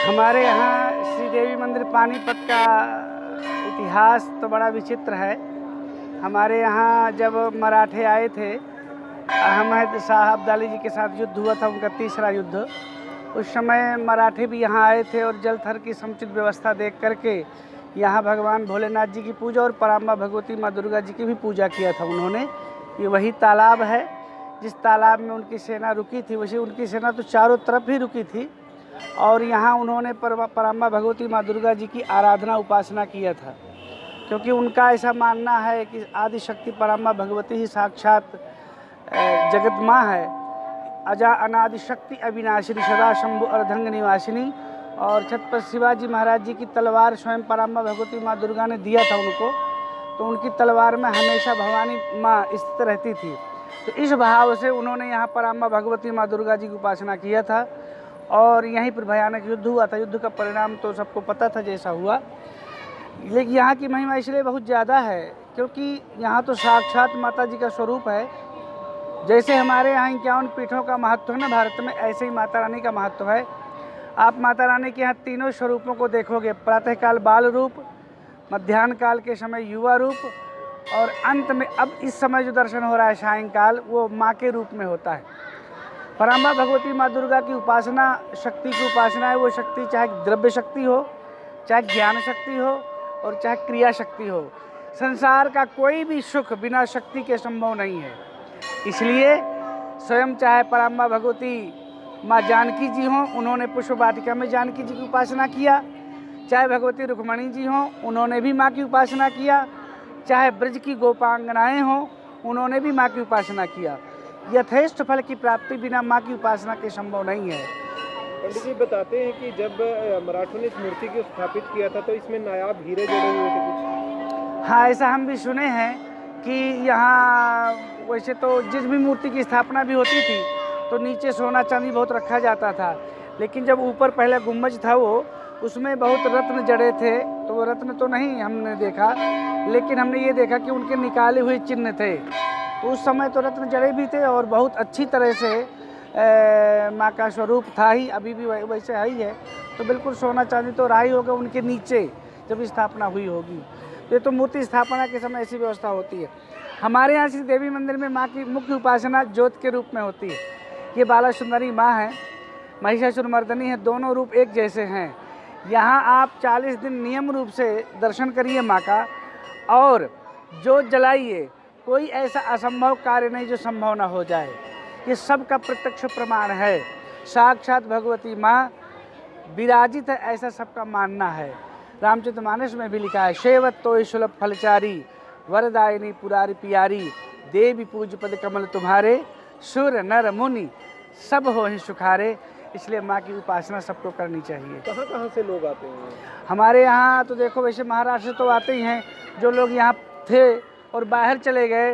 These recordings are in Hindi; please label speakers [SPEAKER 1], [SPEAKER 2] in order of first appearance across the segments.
[SPEAKER 1] हमारे यहाँ श्री देवी मंदिर पानीपत का इतिहास तो बड़ा विचित्र है। हमारे यहाँ जब मराठे आए थे, अहमद शाह अब्दाली जी के साथ युद्ध हुआ था, उनका तीसरा युद्ध। उस समय मराठे भी यहाँ आए थे और जल थल की समुचित व्यवस्था देख करके यहाँ भगवान भोलेनाथ जी की पूजा और पराम्बा भगवती माँ दुर्गा जी की भी पूजा किया था उन्होंने। ये वही तालाब है जिस तालाब में उनकी सेना रुकी थी। वैसे उनकी सेना तो चारों तरफ ही रुकी थी और यहाँ उन्होंने पराम्बा भगवती माँ दुर्गा जी की आराधना उपासना किया था, क्योंकि उनका ऐसा मानना है कि आदि शक्ति पराम्बा भगवती ही साक्षात जगत माँ है। अजा अनादि शक्ति अविनाशिनी सदा शंभु अर्धंग निवासिनी। और छत्रपति शिवाजी महाराज जी की तलवार स्वयं पराम्बा भगवती माँ दुर्गा ने दिया था उनको, तो उनकी तलवार में हमेशा भवानी माँ स्थित रहती थी। तो इस भाव से उन्होंने यहाँ पराम्बा भगवती माँ दुर्गा जी की उपासना किया था और यहीं पर भयानक युद्ध हुआ था। युद्ध का परिणाम तो सबको पता था जैसा हुआ, लेकिन यहाँ की महिमा इसलिए बहुत ज़्यादा है क्योंकि यहाँ तो साक्षात माता जी का स्वरूप है। जैसे हमारे यहाँ 51 पीठों का महत्व है ना भारत में, ऐसे ही माता रानी का महत्व है। आप माता रानी के यहाँ तीनों स्वरूपों को देखोगे, प्रातःकाल बाल रूप, मध्याह्न काल के समय युवा रूप और अंत में अब इस समय जो दर्शन हो रहा है सायंकाल, वो माँ के रूप में होता है। पराम्बा भगवती माँ दुर्गा की उपासना शक्ति की उपासना है। वो शक्ति चाहे द्रव्य शक्ति हो, चाहे ज्ञान शक्ति हो और चाहे क्रिया शक्ति हो। संसार का कोई भी सुख बिना शक्ति के संभव नहीं है। इसलिए स्वयं चाहे पराम्बा भगवती माँ जानकी जी हों, उन्होंने पुष्प वाटिका में जानकी जी की उपासना किया। चाहे भगवती रुक्मणी जी हों, उन्होंने भी माँ की उपासना किया। चाहे ब्रज की गोपांगनाएँ हों, उन्होंने भी माँ की उपासना किया। यथेष्ट फल की प्राप्ति बिना माँ की उपासना के संभव नहीं है।
[SPEAKER 2] पंडित जी बताते हैं कि जब मराठों ने इस मूर्ति को स्थापित किया था तो इसमें नायाब हीरे जड़े हुए थे कुछ।
[SPEAKER 1] हाँ, ऐसा हम भी सुने हैं कि यहाँ वैसे तो जिस भी मूर्ति की स्थापना भी होती थी तो नीचे सोना चांदी बहुत रखा जाता था, लेकिन जब ऊपर पहले गुम्बज था वो, उसमें बहुत रत्न जड़े थे। तो वो रत्न तो नहीं हमने देखा, लेकिन हमने ये देखा कि उनके निकाले हुए चिन्ह थे। तो उस समय तो रत्न जड़े भी थे और बहुत अच्छी तरह से माँ का स्वरूप था ही, अभी भी वैसे है ही है। तो बिल्कुल सोना चांदी तो रहा ही होगा उनके नीचे जब स्थापना हुई होगी। तो ये तो मूर्ति स्थापना के समय ऐसी व्यवस्था होती है। हमारे यहाँ श्री देवी मंदिर में माँ की मुख्य उपासना ज्योत के रूप में होती है। ये बाला सुंदरी माँ है, महिषासुर मर्दनी है, दोनों रूप एक जैसे हैं। यहाँ आप 40 दिन नियम रूप से दर्शन करिए माँ का और ज्योत जलाइए। कोई ऐसा असंभव कार्य नहीं जो संभव न हो जाए। ये सब का प्रत्यक्ष प्रमाण है। साक्षात भगवती माँ विराजित है, ऐसा सबका मानना है। रामचरितमानस में भी लिखा है, सेवत तो सुलभ फलचारी, वरदायिनी पुरारी पियारी, देवी पूज पद कमल तुम्हारे, सुर नर मुनि सब हो ही सुखारे। इसलिए माँ की उपासना सबको करनी चाहिए।
[SPEAKER 2] कहाँ कहाँ से लोग आते हैं?
[SPEAKER 1] हमारे यहाँ तो देखो, वैसे महाराष्ट्र से तो आते ही हैं। जो लोग यहाँ थे और बाहर चले गए,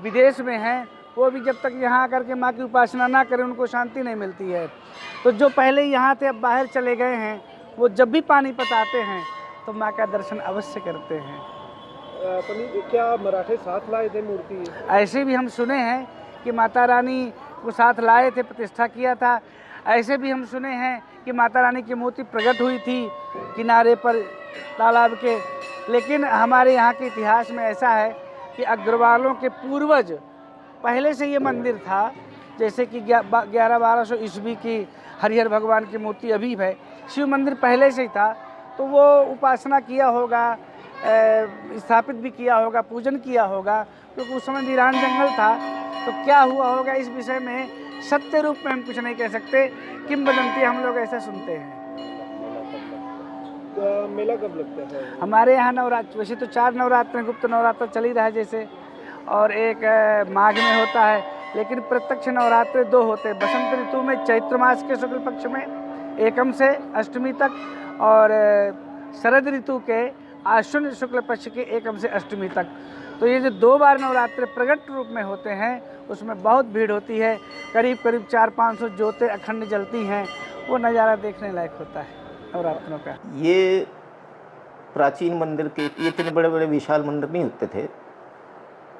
[SPEAKER 1] विदेश में हैं, वो भी जब तक यहाँ आकर के माँ की उपासना ना करें उनको शांति नहीं मिलती है। तो जो पहले यहाँ थे अब बाहर चले गए हैं, वो जब भी पानीपत आते हैं तो माँ का दर्शन अवश्य करते हैं।
[SPEAKER 2] पंडित, क्या मराठे साथ लाए थे मूर्ति?
[SPEAKER 1] ऐसे भी हम सुने हैं कि माता रानी को साथ लाए थे, प्रतिष्ठा किया था। ऐसे भी हम सुने हैं कि माता रानी की मूर्ति प्रकट हुई थी किनारे पर तालाब के। लेकिन हमारे यहाँ के इतिहास में ऐसा है कि अग्रवालों के पूर्वज पहले से ये मंदिर था। जैसे कि 1100-1200 ईस्वी की हरिहर भगवान की मूर्ति अभी है, शिव मंदिर पहले से ही था। तो वो उपासना किया होगा, स्थापित भी किया होगा, पूजन किया होगा, क्योंकि उस समय वीरान जंगल था। तो क्या हुआ होगा इस विषय में सत्य रूप में हम कुछ नहीं कह सकते, किंवदंती हम लोग ऐसा सुनते हैं।
[SPEAKER 2] मेला कब लगता है?
[SPEAKER 1] हमारे यहाँ नवरात्र, वैसे तो 4 नवरात्र, गुप्त नवरात्र चल ही रहा है जैसे, और एक माघ में होता है, लेकिन प्रत्यक्ष नवरात्र 2 होते हैं। बसंत ऋतु में चैत्र मास के शुक्ल पक्ष में एकम से अष्टमी तक, और शरद ऋतु के आश्विन शुक्ल पक्ष के एकम से अष्टमी तक। तो ये जो 2 बार नवरात्र प्रकट रूप में होते हैं उसमें बहुत भीड़ होती है। करीब 400-500 ज्योतें अखंड जलती हैं। वो नज़ारा देखने लायक होता है नवरात्रों का।
[SPEAKER 3] ये प्राचीन मंदिर के ये इतने बड़े बड़े विशाल मंदिर नहीं होते थे।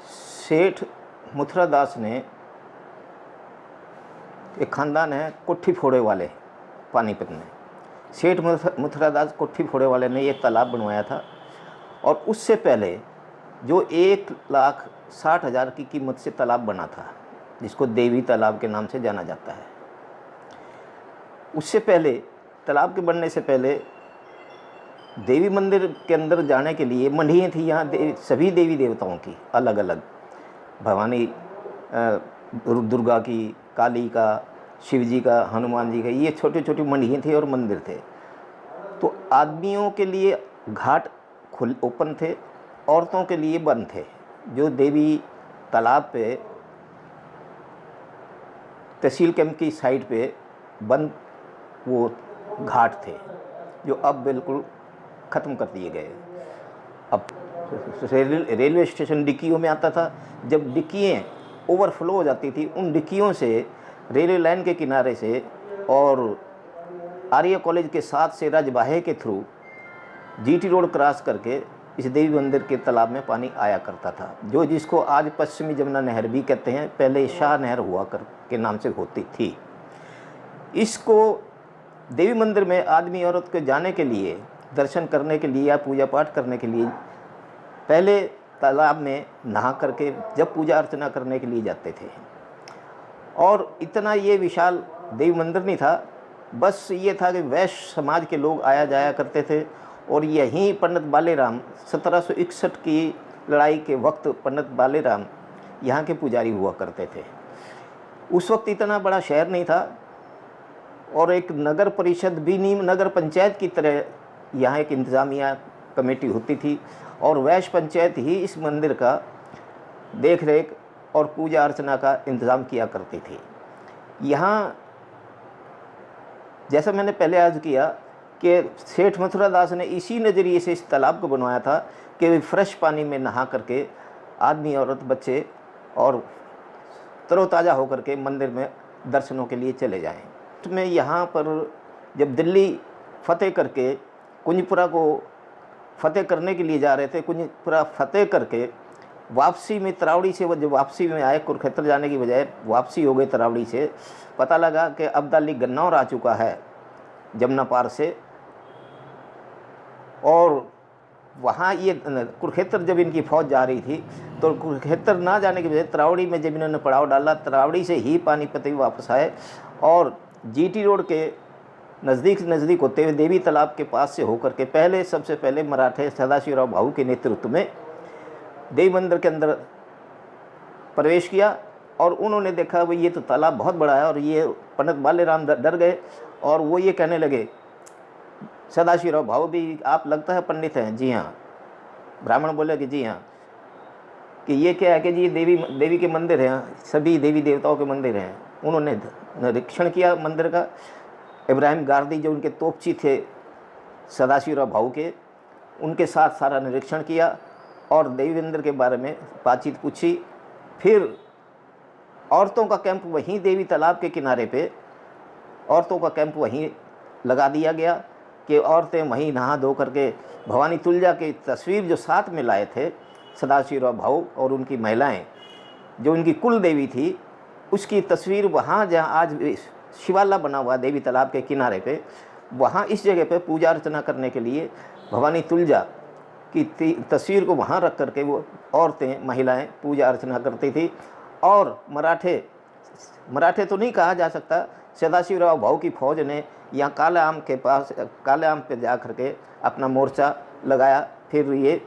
[SPEAKER 3] सेठ मथुरा दास ने, एक खानदान है कोठी फोड़े वाले पानीपत में, सेठ मथुरादास कोठी फोड़े वाले ने ये तालाब बनवाया था। और उससे पहले जो 1,60,000 की कीमत से तालाब बना था, जिसको देवी तालाब के नाम से जाना जाता है, उससे पहले तालाब के बनने से पहले देवी मंदिर के अंदर जाने के लिए मंडियाँ थी यहाँ सभी देवी देवताओं की अलग अलग, भवानी दुर्गा की, काली का, शिव जी का, हनुमान जी का, ये छोटी छोटी मंडियाँ थी और मंदिर थे। तो आदमियों के लिए घाट खुल ओपन थे, औरतों के लिए बंद थे। जो देवी तालाब पे तहसील कैंप की साइड पे बंद वो घाट थे, जो अब बिल्कुल ख़त्म कर दिए गए। अब रेलवे स्टेशन डिक्कियों में आता था। जब डिक्कियाँ ओवरफ्लो हो जाती थी, उन डिक्कियों से रेलवे लाइन के किनारे से और आर्य कॉलेज के साथ से रजबाहे के थ्रू जीटी रोड क्रॉस करके इस देवी मंदिर के तालाब में पानी आया करता था, जो जिसको आज पश्चिमी जमुना नहर भी कहते हैं, पहले शाह नहर हुआ कर के नाम से होती थी। इसको देवी मंदिर में आदमी औरत को जाने के लिए, दर्शन करने के लिए या पूजा पाठ करने के लिए पहले तालाब में नहा करके जब पूजा अर्चना करने के लिए जाते थे। और इतना ये विशाल देवी मंदिर नहीं था, बस ये था कि वैश्य समाज के लोग आया जाया करते थे। और यहीं पंडित बालेराम 1761 की लड़ाई के वक्त पंडित बालेराम यहाँ के पुजारी हुआ करते थे। उस वक्त इतना बड़ा शहर नहीं था और एक नगर परिषद भी नहीं, नगर पंचायत की तरह यहाँ एक इंतज़ामिया कमेटी होती थी और वैश्य पंचायत ही इस मंदिर का देख रेख और पूजा अर्चना का इंतज़ाम किया करती थी। यहाँ जैसा मैंने पहले अर्ज किया कि सेठ मथुरादास ने इसी नज़रिए से इस तालाब को बनवाया था कि फ्रेश पानी में नहा करके आदमी औरत बच्चे और तरोताज़ा होकर के मंदिर में दर्शनों के लिए चले जाएं। तो मैं यहाँ पर जब दिल्ली फतेह करके कुंजपुरा को फतेह करने के लिए जा रहे थे, कुंजपुरा फतेह करके वापसी में तरावड़ी से, वो जब वापसी में आए कुरुक्षेत्र जाने की बजाय वापसी हो गई तरावड़ी से, पता लगा कि अब्दाली गन्नौर आ चुका है जमुना पार से। और वहाँ ये कुरुक्षेत्र जब इनकी फ़ौज जा रही थी तो कुरुक्षेत्र ना जाने के बजाय तरावड़ी में जब इन्होंने पड़ाव डाला, तरावड़ी से ही पानीपत भी वापस आए और जीटी रोड के नज़दीक होते हुए देवी तालाब के पास से होकर के पहले सबसे पहले मराठे सदाशिवराव भाऊ के नेतृत्व में देवी मंदिर के अंदर प्रवेश किया। और उन्होंने देखा भाई ये तो तालाब बहुत बड़ा है, और ये पंडित बालेराम डर गए और वो ये कहने लगे, सदाशिवराव भाऊ भी आप लगता है पंडित हैं? जी हाँ। ब्राह्मण बोले कि जी हाँ। कि ये क्या है कि जी देवी के मंदिर हैं, सभी देवी देवताओं के मंदिर हैं। उन्होंने निरीक्षण किया मंदिर का। इब्राहिम गार्दी जो उनके तोपची थे सदाशिवराव भाऊ के, उनके साथ सारा निरीक्षण किया और देवी मंदिर के बारे में बातचीत पूछी। फिर औरतों का कैंप वहीं देवी तालाब के किनारे पे, औरतों का कैंप वहीं लगा दिया गया कि औरतें वहीं नहा धो करके भवानी तुलजा की तस्वीर जो साथ में लाए थे सदाशिवराव भाऊ और उनकी महिलाएं, जो उनकी कुल देवी थी, उसकी तस्वीर वहाँ जहाँ आज शिवाला बना हुआ देवी तालाब के किनारे पे, वहाँ इस जगह पे पूजा अर्चना करने के लिए भवानी तुलजा की तस्वीर को वहाँ रख करके वो औरतें महिलाएं पूजा अर्चना करती थी। और मराठे तो नहीं कहा जा सकता, सदाशिवराव भाऊ की फौज ने यहाँ काले आम के पास, काले आम पे जा करके अपना मोर्चा लगाया। फिर ये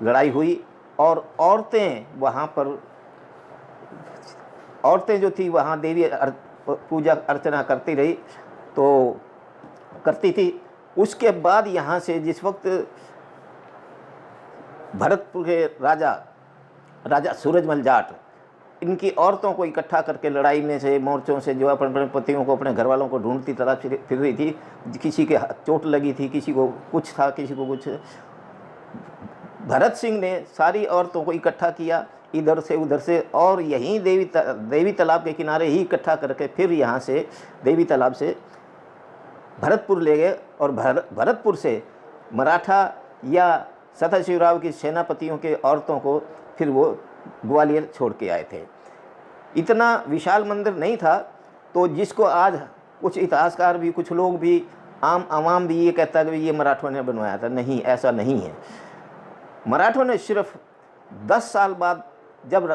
[SPEAKER 3] लड़ाई हुई और औरतें वहाँ पर, औरतें जो थी वहाँ देवी पूजा अर्चना करती रही तो करती थी। उसके बाद यहाँ से जिस वक्त भरतपुर के राजा सूरजमल जाट इनकी औरतों को इकट्ठा करके लड़ाई में से, मोर्चों से जो अपने पतियों को, अपने घर वालों को ढूंढती तरह फिर रही थी, किसी के चोट लगी थी, किसी को कुछ था, किसी को कुछ। भरत सिंह ने सारी औरतों को इकट्ठा किया इधर से उधर से और यहीं देवी तालाब के किनारे ही इकट्ठा करके फिर यहाँ से देवी तालाब से भरतपुर ले गए और भरतपुर से मराठा या सदाशिवराव की सेनापतियों के औरतों को फिर वो ग्वालियर छोड़ के आए थे। इतना विशाल मंदिर नहीं था, तो जिसको आज कुछ इतिहासकार भी, कुछ लोग भी आम आवाम भी ये कहता है कि ये मराठों ने बनवाया था। नहीं, ऐसा नहीं है। मराठों ने सिर्फ 10 साल बाद जब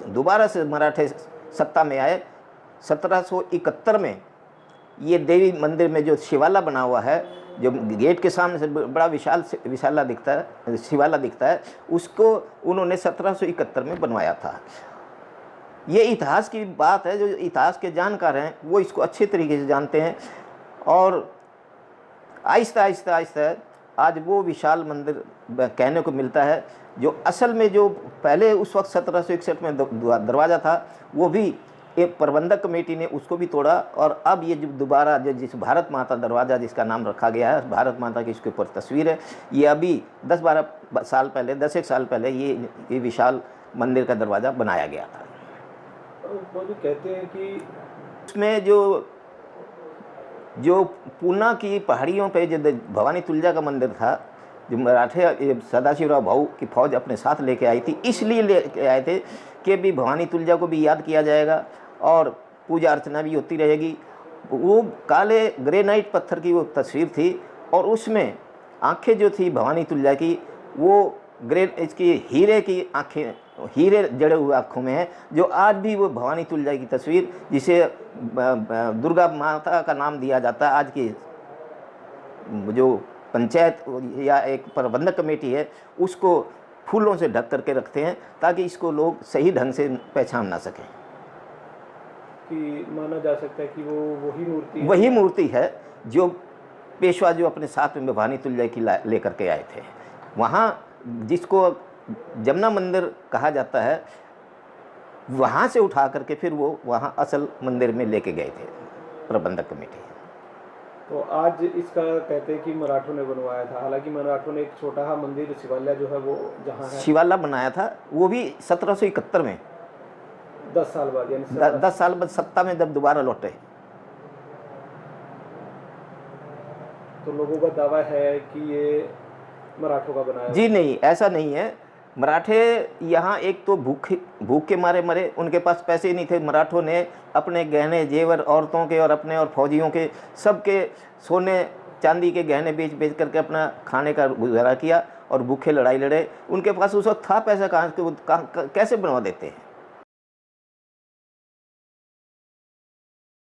[SPEAKER 3] दोबारा से मराठे सत्ता में आए, 1771 में, ये देवी मंदिर में जो शिवाला बना हुआ है, जो गेट के सामने से बड़ा विशाला दिखता है, शिवाला दिखता है, उसको उन्होंने 1771 में बनवाया था। ये इतिहास की बात है। जो इतिहास के जानकार हैं वो इसको अच्छे तरीके से जानते हैं, और आहिस्ता आहिस्ता आहिस्ता आज वो विशाल मंदिर कहने को मिलता है, जो असल में जो पहले उस वक्त 1761 में दरवाज़ा था, वो भी एक प्रबंधक कमेटी ने उसको भी तोड़ा, और अब ये जो दोबारा जो जिस भारत माता दरवाज़ा जिसका नाम रखा गया है, भारत माता की इसके ऊपर तस्वीर है, ये अभी 10-12 साल पहले, 10 साल पहले ये विशाल मंदिर का दरवाज़ा बनाया गया था।
[SPEAKER 2] वो भी कहते हैं कि
[SPEAKER 3] उसमें जो पूना की पहाड़ियों पे जो भवानी तुलजा का मंदिर था, जो मराठे सदाशिवराव भाऊ की फौज अपने साथ लेके आई थी, इसलिए लेके आए थे कि भी भवानी तुलजा को भी याद किया जाएगा और पूजा अर्चना भी होती रहेगी। वो काले ग्रेनाइट पत्थर की वो तस्वीर थी, और उसमें आंखें जो थी भवानी तुलजा की, वो इसकी हीरे की आंखें, हीरे जड़े हुए आँखों में है, जो आज भी वो भवानी तुलजा की तस्वीर, जिसे दुर्गा माता का नाम दिया जाता है, आज की जो पंचायत या एक प्रबंधक कमेटी है, उसको फूलों से ढक करके रखते हैं ताकि इसको लोग सही ढंग से पहचान ना सकें।
[SPEAKER 2] कि माना जा सकता है कि वो
[SPEAKER 3] वही मूर्ति है जो पेशवा जो अपने साथ में भवानी तुलजा की लेकर के आए थे। वहाँ जिसको जमुना मंदिर कहा जाता है, वहाँ से उठा करके फिर वो वहाँ असल मंदिर में लेके गए थे प्रबंधक कमेटी।
[SPEAKER 2] तो आज इसका कहते हैं कि मराठों ने बनवाया था, हालांकि मराठों ने एक छोटा सा मंदिर शिवालय जो है वो जहाँ है
[SPEAKER 3] शिवाला बनाया था, वो भी 1771 में,
[SPEAKER 2] 10 साल बाद, यानी
[SPEAKER 3] 10 साल बाद सत्ता में जब दोबारा लौटे।
[SPEAKER 2] तो लोगों का दावा है कि ये मराठों का बनाया।
[SPEAKER 3] जी नहीं, ऐसा नहीं है। मराठे यहाँ एक तो भूख के मारे मरे, उनके पास पैसे नहीं थे। मराठों ने अपने गहने जेवर औरतों के और अपने और फौजियों के सबके सोने चांदी के गहने बेच बेच करके अपना खाने का गुजारा किया, और भूखे लड़ाई लड़े। उनके पास उस वक्त था पैसा, कहाँ कैसे बनवा देते हैं।